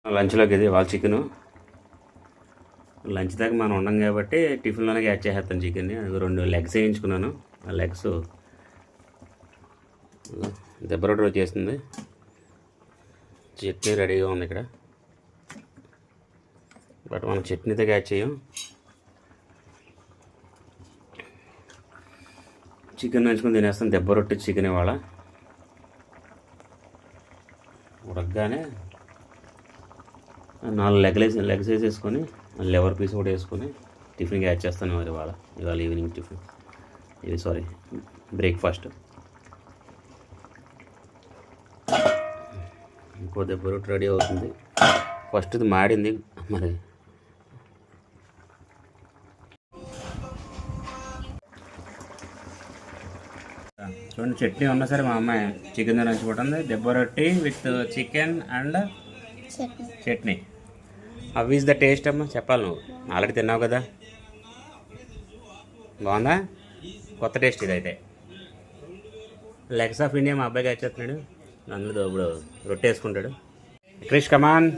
లంచ్లోకి ఇది వాళ్ళ chicken. Lunch దాకా మనం ఉండం కాబట్టి టిఫిన్లోనే యాడ్ చేసేస్తాను చికెన్ని. అది 2 లెగ్స్ వేయించుకున్నాను. ఆ లెగ్స్ దెబ్బ రొట్టె వచ్చేస్తుంది. చట్నీ రెడీగా ఉంది ఇక్కడ, బట్ మనం చట్నీతో యాడ్ చేయం. చికెన్ నంచుకొని తినేస్తాను. దెబ్బ రొట్టె చికెన్ ఇవాళ ఉడకగానే 4 లెగ్స్ వేసేసుకొని లివర్ పీస్ కూడా వేసుకొని టిఫిన్కి యాడ్ చేస్తాను. మరి ఇవాళ ఈవినింగ్ టిఫిన్ బ్రేక్ఫాస్ట్. ఇంకో దెబ్బ రొట్టె రెడీ అవుతుంది. ఫస్ట్ ఇది మాడింది మరి. చూడండి, చట్నీ ఉన్నా సరే మా అమ్మాయి చికెన్ నంచుకుంటుంది. దెబ్బ రొట్టి with chicken and chutney. How is the taste అమ్మా? చెప్పాలి, నువ్వు ఆల్రెడీ తిన్నావు కదా. బాగుందా? కొత్త టేస్ట్ ఇదైతే. లెగ్స్ ఆఫ్ ఇండియా మా అబ్బాయికి వచ్చేస్తున్నాడు. అందులో ఇప్పుడు రొట్టె వేసుకుంటాడు. క్రిష్ కమాన్.